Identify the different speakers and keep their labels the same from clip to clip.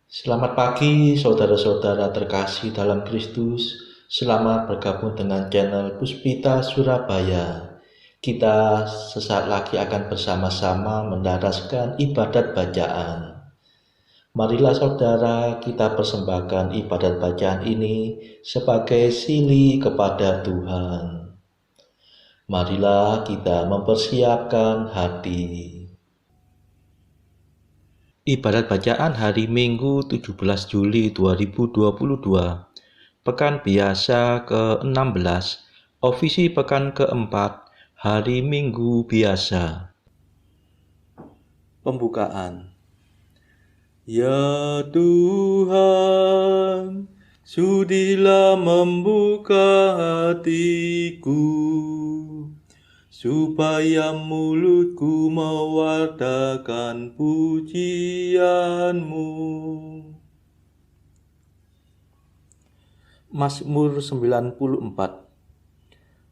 Speaker 1: Selamat pagi saudara-saudara terkasih dalam Kristus. Selamat bergabung dengan channel Puspita Surabaya. Kita sesaat lagi akan bersama-sama mendaraskan ibadat bacaan. Marilah saudara kita persembahkan ibadat bacaan ini sebagai sili kepada Tuhan. Marilah kita mempersiapkan hati. Ibadat bacaan hari Minggu 17 Juli 2022, Pekan Biasa ke-16, Ofisi Pekan ke-4, Hari Minggu Biasa. Pembukaan. Ya Tuhan, sudilah membuka hatiku, supaya mulutku mewartakan pujian-Mu. Mazmur 94.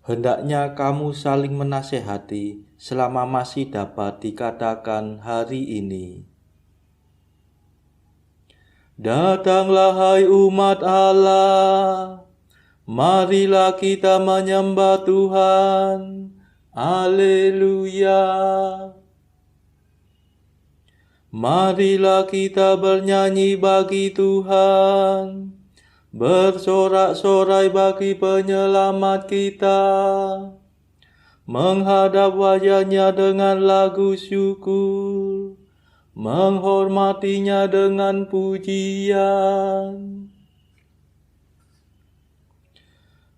Speaker 1: Hendaknya kamu saling menasehati selama masih dapat dikatakan hari ini. Datanglah hai umat Allah, marilah kita menyembah Tuhan. Haleluya. Marilah kita bernyanyi bagi Tuhan, bersorak-sorai bagi penyelamat kita, menghadap wajahnya dengan lagu syukur, menghormatinya dengan pujian.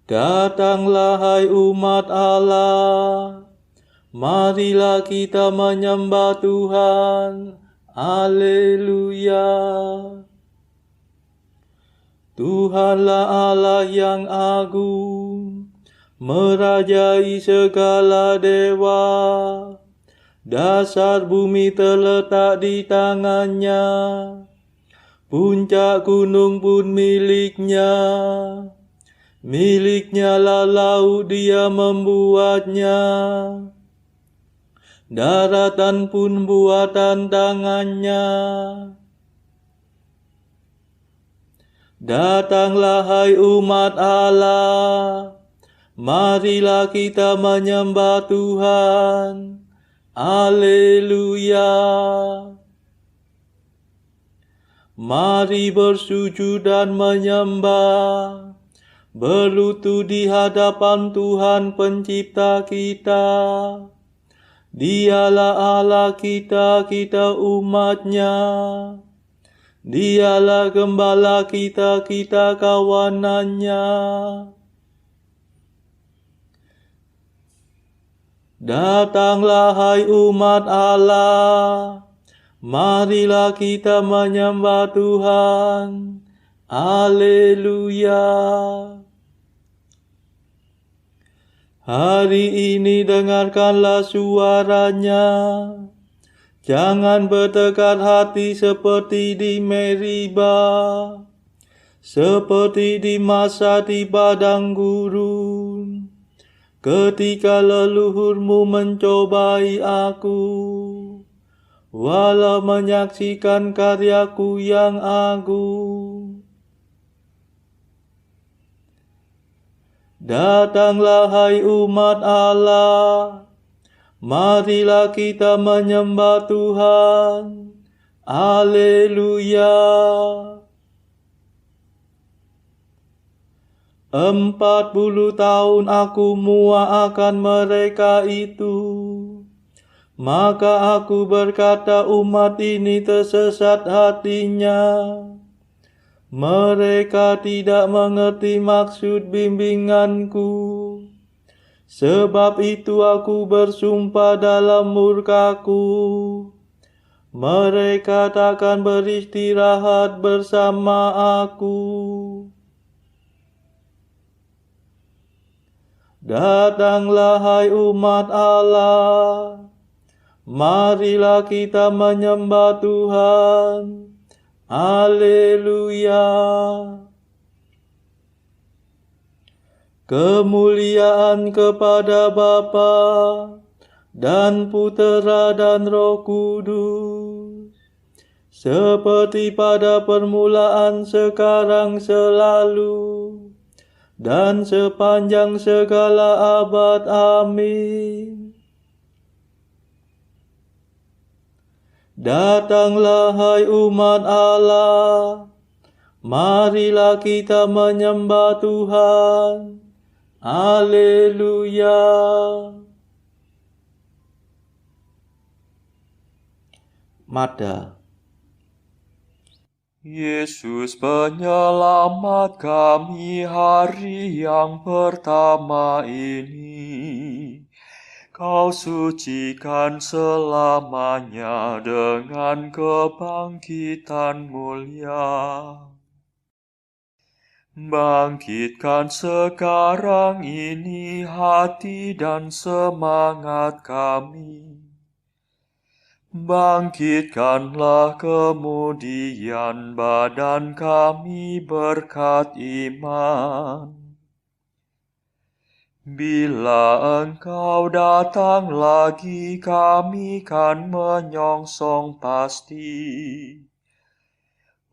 Speaker 1: Datanglah hai umat Allah, marilah kita menyembah Tuhan. Haleluya. Tuhanlah Allah yang agung, merajai segala dewa. Dasar bumi terletak di tangannya, puncak gunung pun miliknya. Miliknya lah laut, dia membuatnya. Daratan pun buatan tangannya. Datanglah hai umat Allah, marilah kita menyembah Tuhan. Haleluya. Mari bersujud dan menyembah, berlutut di hadapan Tuhan pencipta kita. Dialah Allah kita, kita umatnya. Dialah gembala kita, kita kawanannya. Datanglah hai umat Allah, marilah kita menyembah Tuhan. Haleluya. Hari ini dengarkanlah suaranya. Jangan bertekad hati seperti di Meriba, seperti di masa di padang gurun, ketika leluhurmu mencobai aku, walau menyaksikan karyaku yang agung. Datanglah hai umat Allah, marilah kita menyembah Tuhan. Haleluya. 40 tahun aku muak akan mereka itu. Maka aku berkata, umat ini tersesat hatinya. Mereka tidak mengerti maksud bimbinganku. Sebab itu aku bersumpah dalam murkaku, mereka takkan beristirahat bersama aku. Datanglah hai umat Allah, marilah kita menyembah Tuhan. Haleluya. Kemuliaan kepada Bapa dan Putera dan Roh Kudus, seperti pada permulaan, sekarang, selalu, dan sepanjang segala abad. Amin. Datanglah hai umat Allah, marilah kita menyembah Tuhan. Haleluya. Mada.
Speaker 2: Yesus penyelamat kami hari yang pertama ini. Kau sucikan selamanya dengan kebangkitan mulia. Bangkitkan sekarang ini hati dan semangat kami. Bangkitkanlah kemudian badan kami berkat iman. Bila Engkau datang lagi, kami kan menyongsong pasti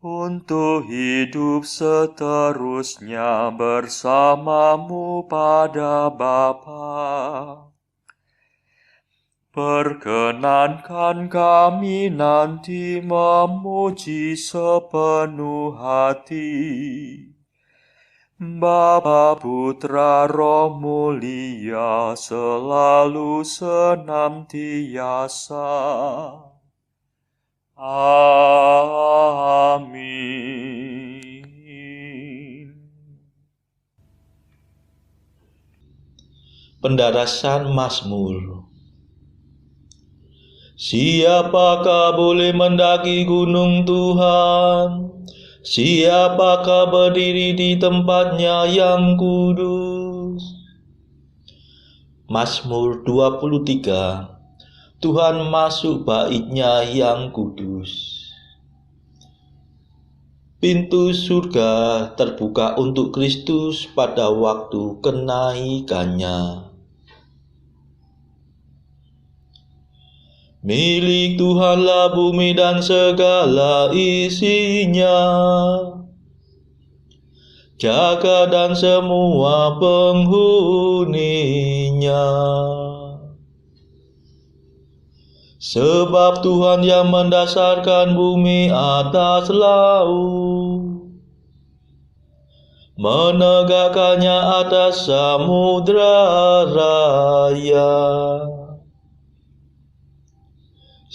Speaker 2: untuk hidup seterusnya bersamamu pada Bapa. Perkenankan kami nanti memuji sepenuh hati Bapa, Putra, Roh Mulia, selalu senantiasa. Amin.
Speaker 1: Pendarasan Mazmur. Siapakah boleh mendaki gunung Tuhan? Siapakah berdiri di tempatnya yang kudus? Mazmur 23. Tuhan masuk bait-Nya yang kudus. Pintu surga terbuka untuk Kristus pada waktu kenaikannya. Milik Tuhanlah bumi dan segala isinya, jagat dan semua penghuninya. Sebab Tuhan yang mendasarkan bumi atas laut, menegakkannya atas samudra raya.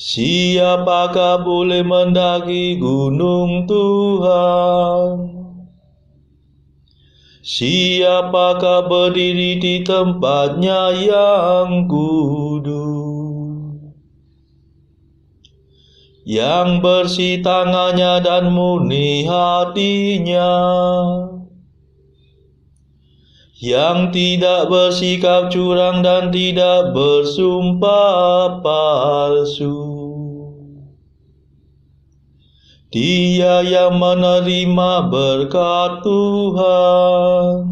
Speaker 1: Siapakah boleh mendaki gunung Tuhan? Siapakah berdiri di tempatnya yang kudus? Yang bersih tangannya dan murni hatinya, yang tidak bersikap curang dan tidak bersumpah palsu. Dia yang menerima berkat Tuhan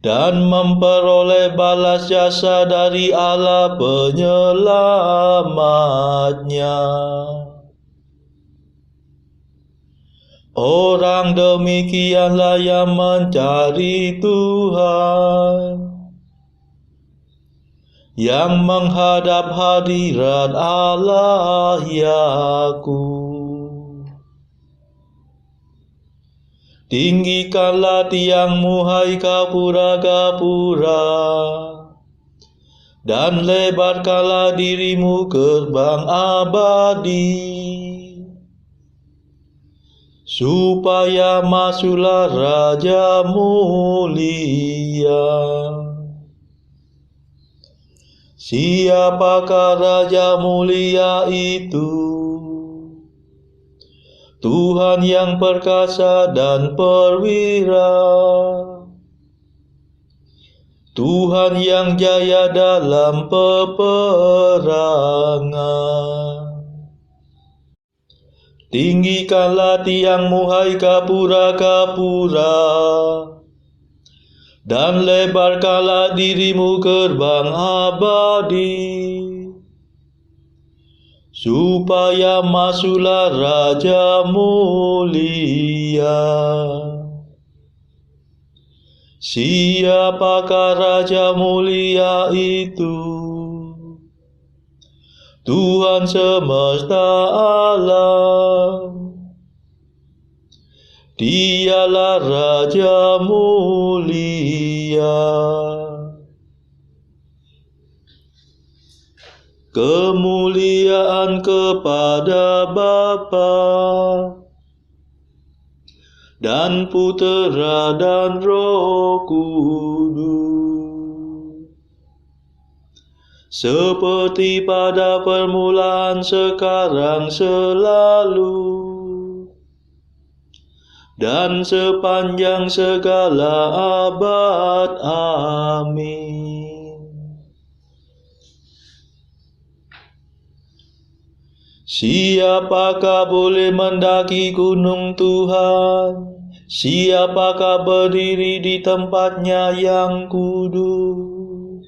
Speaker 1: dan memperoleh balas jasa dari Allah penyelamatnya. Orang demikianlah yang mencari Tuhan, yang menghadap hadirat Allah Yakub. Tinggikanlah tiangmu hai gapura-gapura, dan lebarkanlah dirimu gerbang abadi, supaya masuklah Raja mulia. Siapakah Raja mulia itu? Tuhan yang perkasa dan perwira, Tuhan yang jaya dalam peperangan. Tinggikanlah tiangmu hai gapura-gapura, dan lebarkanlah dirimu gerbang abadi, supaya masuklah Raja mulia. Siapakah Raja mulia itu? Tuhan semesta alam. Dialah Raja mulia. Kemuliaan kepada Bapa dan Putera dan Roh Kudus, seperti pada permulaan, sekarang, selalu, dan sepanjang segala abad. Amin. Siapakah boleh mendaki gunung Tuhan? Siapakah berdiri di tempatnya yang kudus?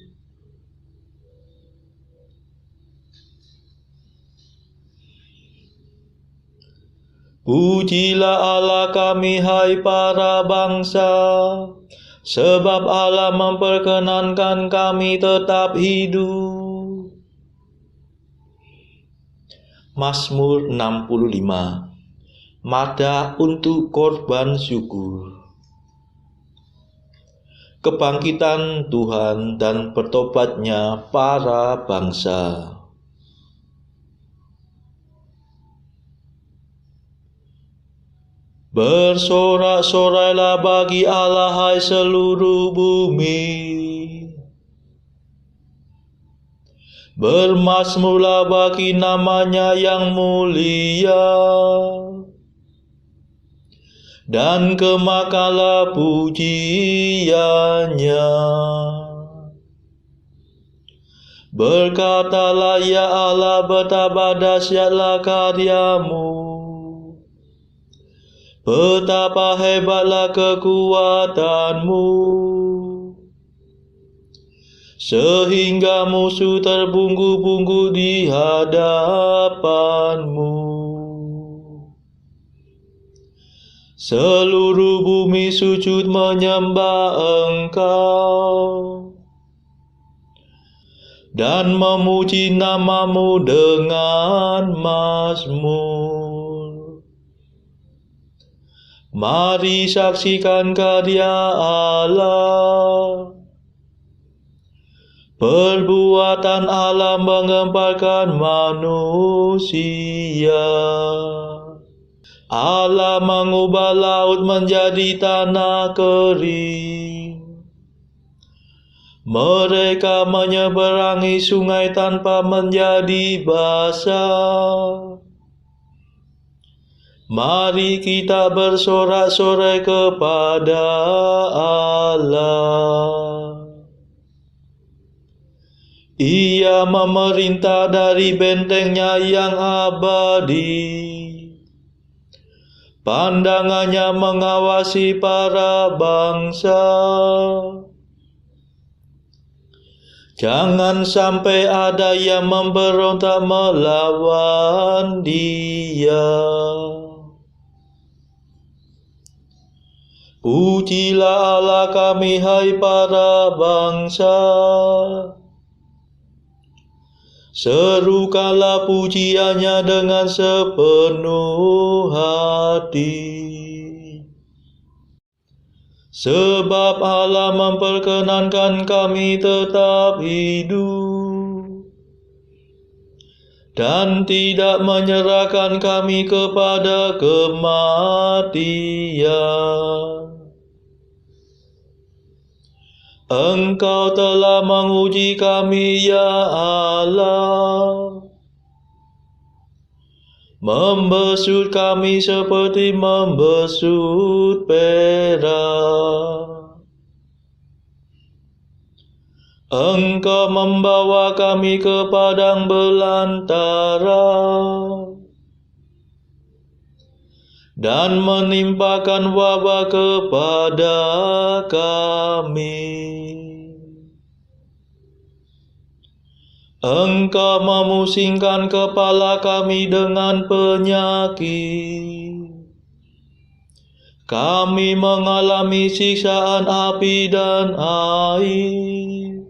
Speaker 1: Pujilah Allah kami, hai para bangsa, sebab Allah memperkenankan kami tetap hidup. Mazmur 65. Mada untuk korban syukur. Kebangkitan Tuhan dan bertobatnya para bangsa. Bersorak-sorailah bagi Allah, hai seluruh bumi. Bermazmurlah bagi namanya yang mulia, dan kemakanlah pujiannya. Berkatalah, ya Allah, betapa dahsyatlah karyamu. Betapa hebatlah kekuatanmu, sehingga musuh terbungku-bungku di hadapanmu. Seluruh bumi sujud menyembah Engkau dan memuji namamu dengan mazmur. Mari saksikan karya Allah. Perbuatan Allah menggemparkan manusia. Allah mengubah laut menjadi tanah kering. Mereka menyeberangi sungai tanpa menjadi basah. Mari kita bersorak-sorai kepada Allah. Ia memerintah dari bentengnya yang abadi. Pandangannya mengawasi para bangsa. Jangan sampai ada yang memberontak melawan Dia. Pujilah Allah kami, hai para bangsa. Serukanlah pujiannya dengan sepenuh hati. Sebab Allah memperkenankan kami tetap hidup dan tidak menyerahkan kami kepada kematian. Engkau telah menguji kami, ya Allah, membesut kami seperti membesut perak. Engkau membawa kami ke padang belantara dan menimpakan wabah kepada kami. Engkau memusingkan kepala kami dengan penyakit. Kami mengalami siksaan api dan air.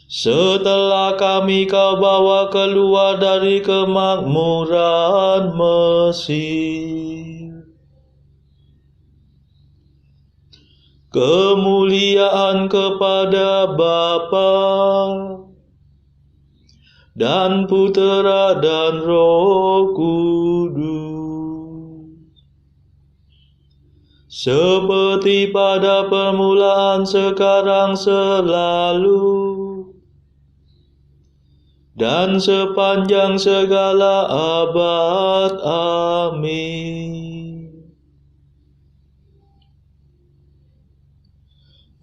Speaker 1: Setelah kami kau bawa keluar dari kemakmuran Mesir. Kemuliaan kepada Bapa dan Putera dan Roh Kudus, seperti pada permulaan, sekarang, selalu, dan sepanjang segala abad. Amin.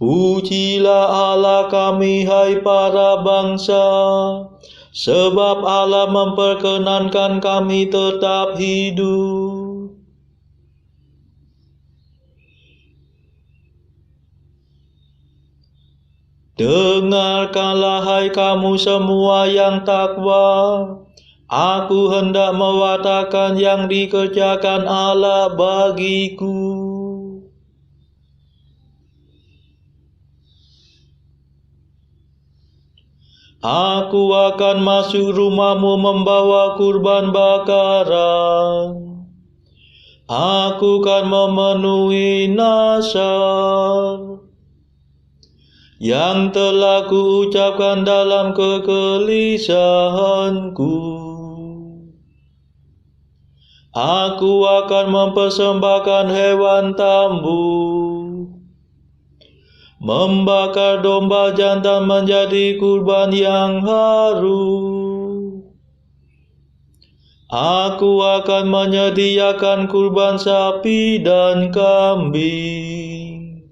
Speaker 1: Pujilah Allah kami, hai para bangsa, sebab Allah memperkenankan kami tetap hidup. Dengarkanlah, hai kamu semua yang takwa, aku hendak mewartakan yang dikerjakan Allah bagiku. Aku akan masuk rumahmu membawa kurban bakaran. Aku akan memenuhi nazar yang telah kuucapkan dalam kegelisahanku. Aku akan mempersembahkan hewan tambuk, membakar domba jantan menjadi kurban yang harum. Aku akan menyediakan kurban sapi dan kambing.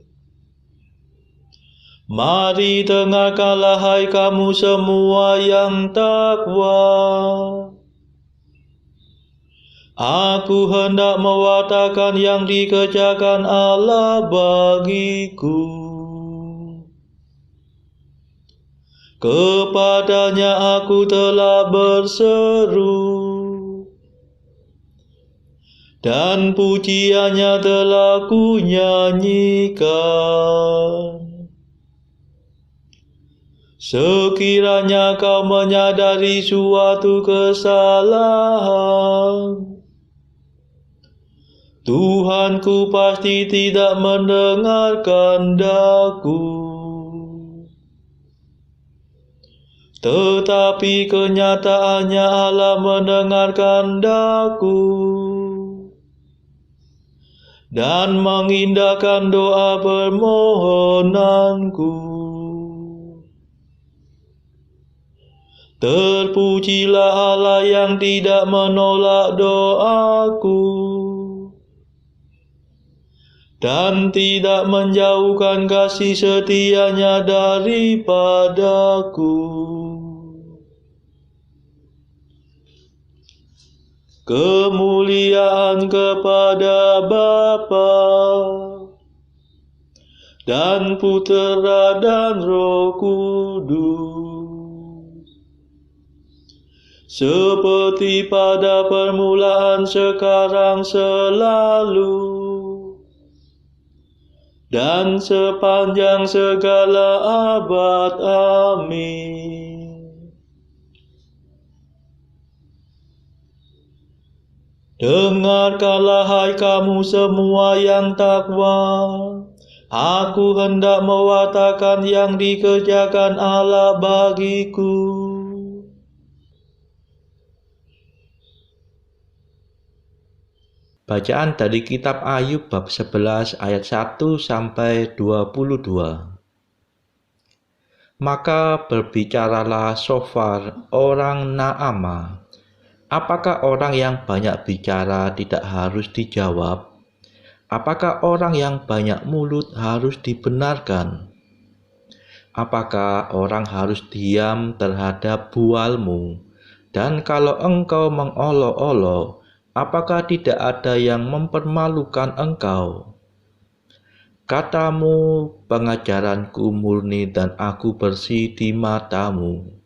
Speaker 1: Mari dengarkanlah, hai kamu semua yang takwa. Aku hendak mewartakan yang dikerjakan Allah bagiku. Kepadanya aku telah berseru, dan pujiannya telah kunyanyikan. Sekiranya kau menyadari suatu kesalahan, Tuhanku pasti tidak mendengarkan daku. Tetapi kenyataannya Allah mendengarkan daku dan mengindahkan doa permohonanku. Terpujilah Allah yang tidak menolak doaku dan tidak menjauhkan kasih setianya daripadaku. Kemuliaan kepada Bapa dan Putera dan Roh Kudus, seperti pada permulaan, sekarang, selalu, dan sepanjang segala abad. Amin. Dengarkanlah, hai kamu semua yang takwa, aku hendak mewartakan yang dikerjakan Allah bagiku. Bacaan dari kitab Ayub bab 11 ayat 1 sampai 22. Maka berbicaralah Sofar orang Naamah. Apakah orang yang banyak bicara tidak harus dijawab? Apakah orang yang banyak mulut harus dibenarkan? Apakah orang harus diam terhadap bualmu? Dan kalau engkau mengolok-olok, apakah tidak ada yang mempermalukan engkau? Katamu, pengajaranku murni dan aku bersih di matamu.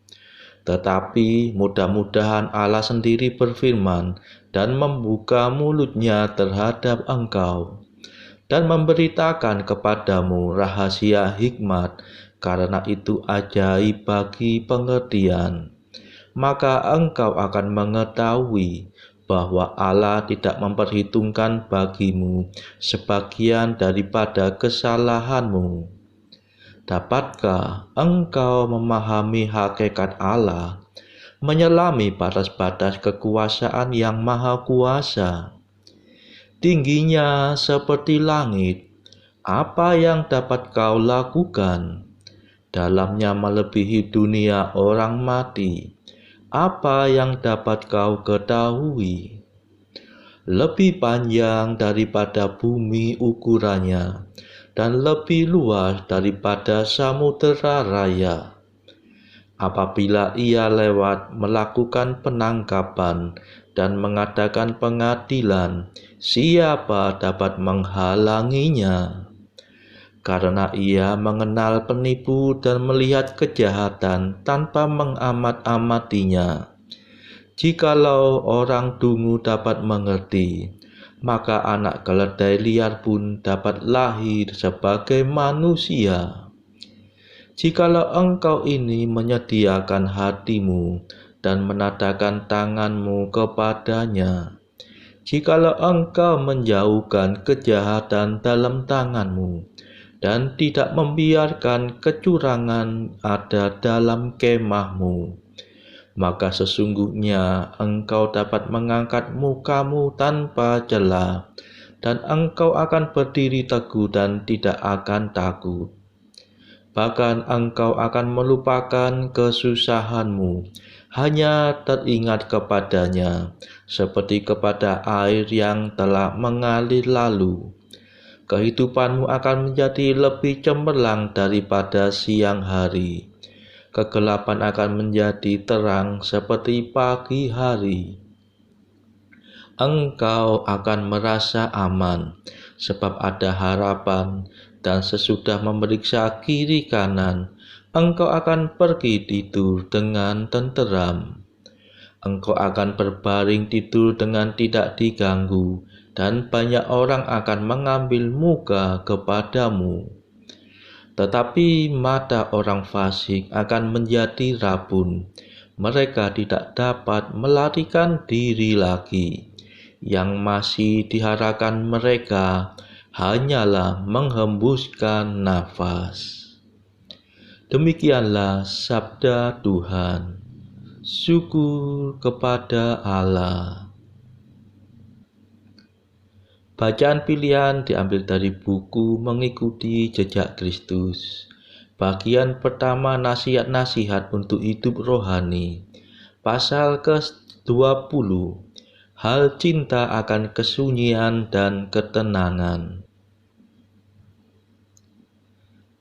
Speaker 1: Tetapi mudah-mudahan Allah sendiri berfirman dan membuka mulutnya terhadap engkau, dan memberitakan kepadamu rahasia hikmat, karena itu ajaib bagi pengertian. Maka engkau akan mengetahui bahwa Allah tidak memperhitungkan bagimu sebagian daripada kesalahanmu. Dapatkah engkau memahami hakikat Allah, menyelami batas-batas kekuasaan yang maha kuasa? Tingginya seperti langit, apa yang dapat kau lakukan? Dalamnya melebihi dunia orang mati, apa yang dapat kau ketahui? Lebih panjang daripada bumi ukurannya, dan lebih luas daripada samudera raya. Apabila ia lewat melakukan penangkapan dan mengadakan pengadilan, siapa dapat menghalanginya? Karena ia mengenal penipu dan melihat kejahatan tanpa mengamat-amatinya. Jikalau orang dungu dapat mengerti, maka anak keledai liar pun dapat lahir sebagai manusia. Jikalau engkau ini menyediakan hatimu dan menadahkan tanganmu kepadanya, jikalau engkau menjauhkan kejahatan dalam tanganmu dan tidak membiarkan kecurangan ada dalam kemahmu, maka sesungguhnya engkau dapat mengangkat mukamu tanpa celah, dan engkau akan berdiri teguh dan tidak akan takut. Bahkan engkau akan melupakan kesusahanmu, hanya teringat kepadanya, seperti kepada air yang telah mengalir lalu. Kehidupanmu akan menjadi lebih cemerlang daripada siang hari. Kegelapan akan menjadi terang seperti pagi hari. Engkau akan merasa aman, sebab ada harapan, dan sesudah memeriksa kiri kanan, engkau akan pergi tidur dengan tenteram. Engkau akan berbaring tidur dengan tidak diganggu, dan banyak orang akan mengambil muka kepadamu. Tetapi mata orang fasik akan menjadi rabun. Mereka tidak dapat melarikan diri lagi. Yang masih diharapkan mereka hanyalah menghembuskan nafas. Demikianlah sabda Tuhan. Syukur kepada Allah. Bacaan pilihan diambil dari buku Mengikuti Jejak Kristus. Bagian pertama, nasihat-nasihat untuk hidup rohani. Pasal ke-20, hal cinta akan kesunyian dan ketenangan.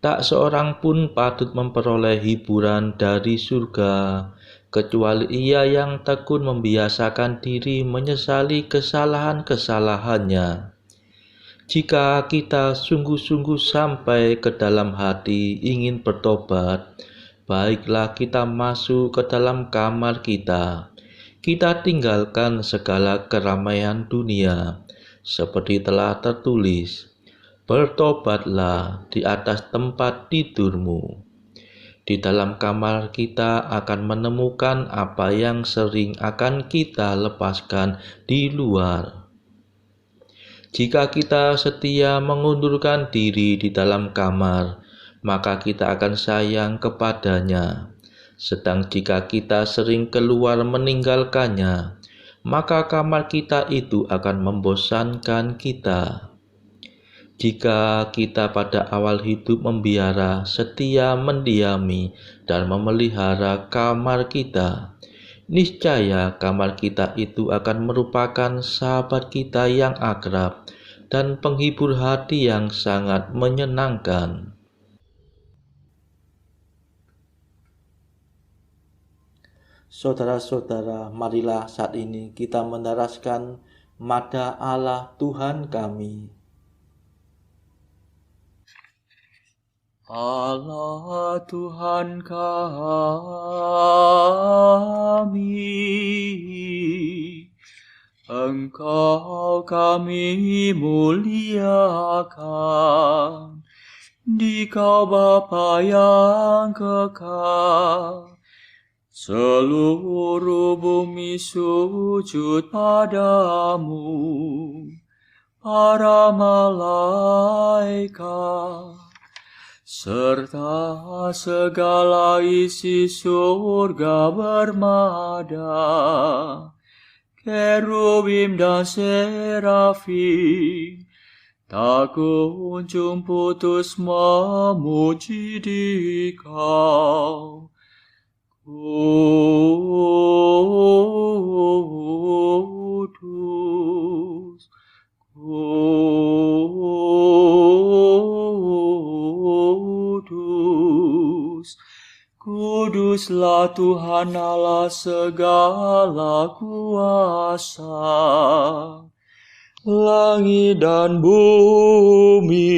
Speaker 1: Tak seorang pun patut memperoleh hiburan dari surga, kecuali ia yang tekun membiasakan diri menyesali kesalahan-kesalahannya. Jika kita sungguh-sungguh sampai ke dalam hati ingin bertobat, baiklah kita masuk ke dalam kamar kita. Kita tinggalkan segala keramaian dunia, seperti telah tertulis, bertobatlah di atas tempat tidurmu. Di dalam kamar kita akan menemukan apa yang sering akan kita lepaskan di luar. Jika kita setia mengundurkan diri di dalam kamar, maka kita akan sayang kepadanya. Sedang jika kita sering keluar meninggalkannya, maka kamar kita itu akan membosankan kita. Jika kita pada awal hidup setia mendiami dan memelihara kamar kita, niscaya kamar kita itu akan merupakan sahabat kita yang akrab dan penghibur hati yang sangat menyenangkan. Saudara-saudara, marilah saat ini kita mendaraskan Mada Allah Tuhan kami.
Speaker 2: Allah Tuhan kami, Engkau kami muliakan, Dikau Bapa yang kekal. Seluruh bumi sujud padamu, para malaikat, serta segala isi surga bermada, kerubim dan serafim, tak kunjung putus memuji Dikau. Kudus, kudus, kuduslah Tuhan Allah segala kuasa. Langit dan bumi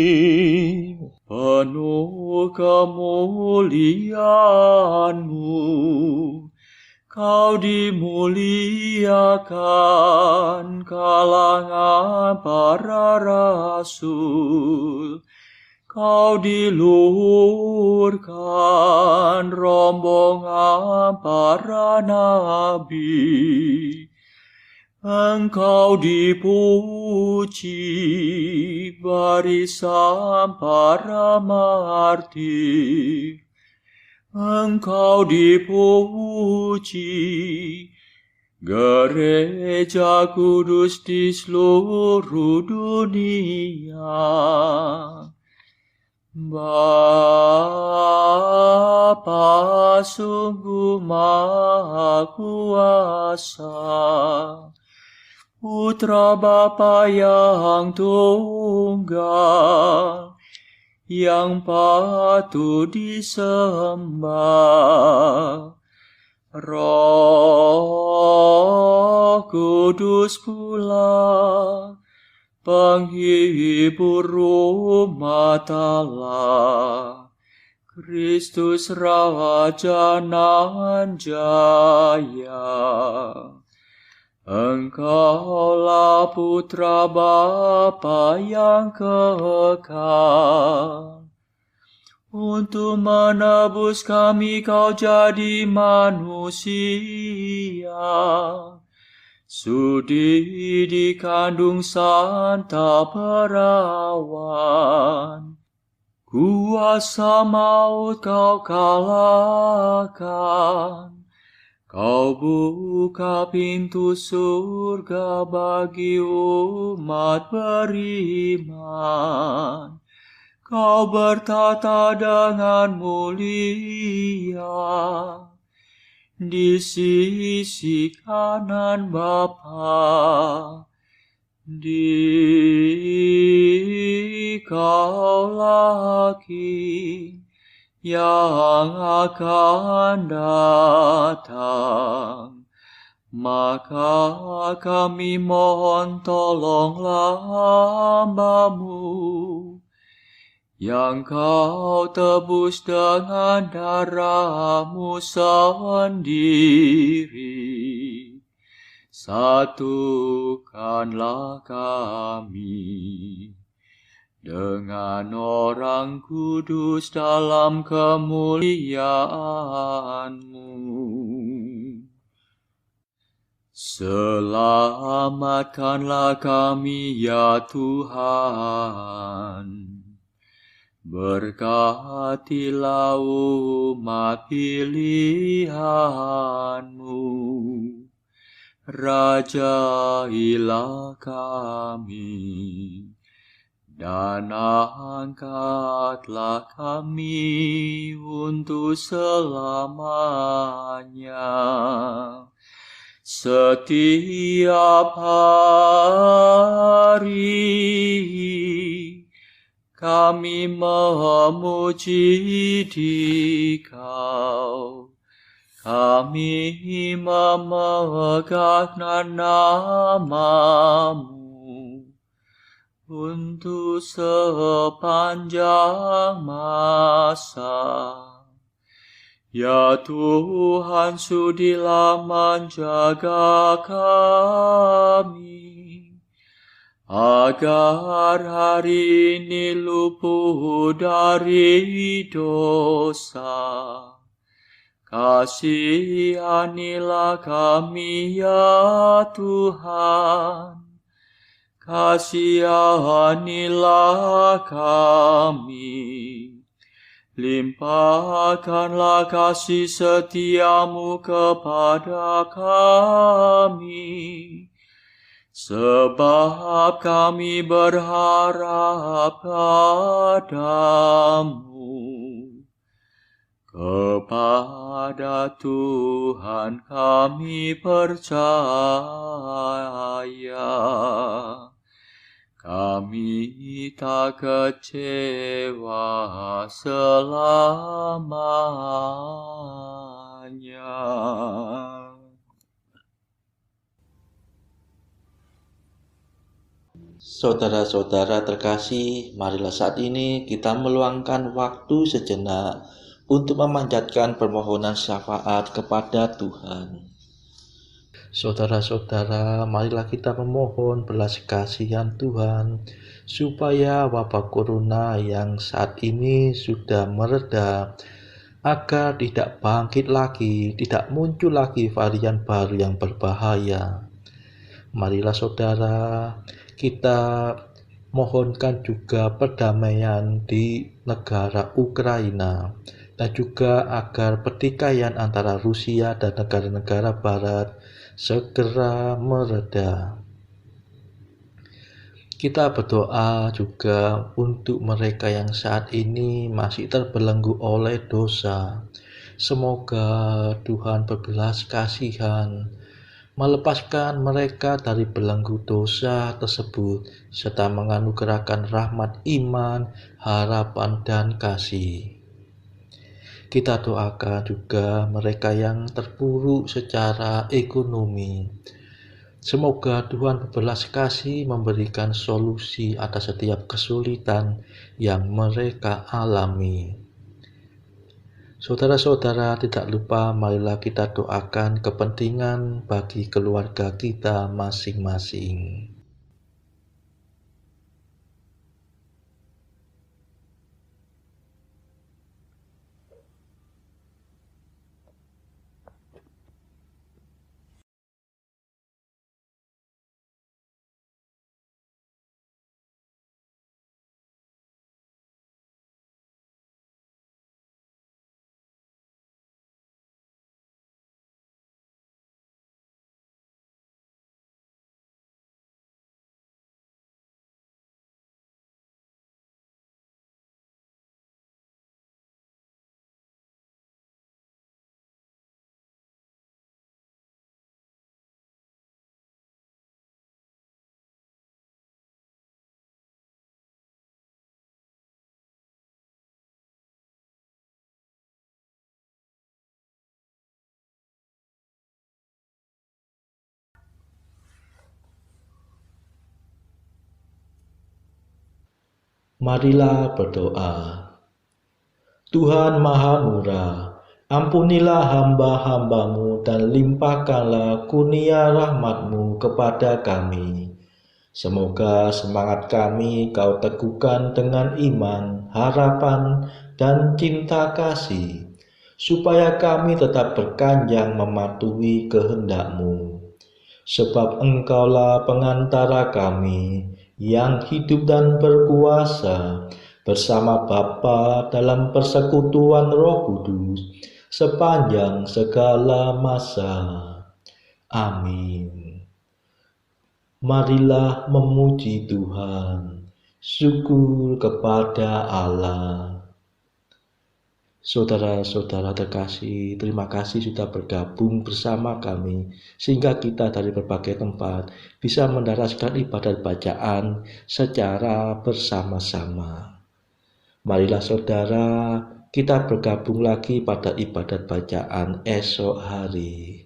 Speaker 2: penuh kemuliaan-Mu. Kau dimuliakan kalangan para rasul. Kau diluhurkan rombongan para nabi. Engkau dipuji barisan para martir. Engkau dipuji gereja kudus di seluruh dunia. Bapa sungguh Maha Kuasa, Putra Bapa yang tunggal, yang patut disembah. Roh Kudus pula, penghibur umat Allah, Kristus Raja nan jaya. Engkaulah Putra Bapa yang kekal. Untuk menebus kami Kau jadi manusia. Sudi dikandung Santa Perawan. Kuasa maut Kau kalahkan. Kau buka pintu surga bagi umat beriman. Kau bertata dengan mulia di sisi kanan Bapa. Dikaulah King yang akan datang. Maka kami mohon tolonglah hamba-Mu, yang Kau tebus dengan darah-Mu sendiri. Satukanlah kami dengan orang kudus dalam kemuliaan-Mu. Selamatkanlah kami ya Tuhan. Berkatilah umat pilihan-Mu. Rajailah kami. Dan angkatlah kami untuk selamanya. Setiap hari kami memuji Dikau. Kami memegang nama-Mu. untuk sepanjang masa. Ya Tuhan, sudilah menjaga kami, agar hari ini luput dari dosa. Kasihanilah kami ya Tuhan, kasihanilah kami. Limpahkanlah kasih setiamu kepada kami, sebab kami berharap padamu. Kepada Tuhan kami percaya, kami tak kecewa selamanya.
Speaker 1: Saudara-saudara terkasih, marilah saat ini kita meluangkan waktu sejenak untuk memanjatkan permohonan syafaat kepada Tuhan. Saudara-saudara, marilah kita memohon belas kasihan Tuhan, supaya wabah corona yang saat ini sudah mereda, agar tidak bangkit lagi, tidak muncul lagi varian baru yang berbahaya. Marilah saudara, kita mohonkan juga perdamaian di negara Ukraina, dan juga agar pertikaian antara Rusia dan negara-negara barat segera mereda. Kita berdoa juga untuk mereka yang saat ini masih terbelenggu oleh dosa. Semoga Tuhan berbelas kasihan, melepaskan mereka dari belenggu dosa tersebut, serta menganugerahkan rahmat iman, harapan, dan kasih. Kita doakan juga mereka yang terpuruk secara ekonomi. Semoga Tuhan berbelas kasih memberikan solusi atas setiap kesulitan yang mereka alami. Saudara-saudara, tidak lupa marilah kita doakan kepentingan bagi keluarga kita masing-masing. Marilah berdoa. Tuhan Maha Murah, ampunilah hamba-hambamu dan limpahkanlah kurnia rahmat-Mu kepada kami. Semoga semangat kami Kau teguhkan dengan iman, harapan, dan cinta kasih, supaya kami tetap berkanjang mematuhi kehendak-Mu. Sebab Engkaulah pengantara kami yang hidup dan berkuasa bersama Bapa dalam persekutuan Roh Kudus sepanjang segala masa. Amin. Marilah memuji Tuhan. Syukur kepada Allah. Saudara-saudara terkasih, terima kasih sudah bergabung bersama kami, sehingga kita dari berbagai tempat bisa mendaraskan ibadat bacaan secara bersama-sama. Marilah saudara, kita bergabung lagi pada ibadat bacaan esok hari.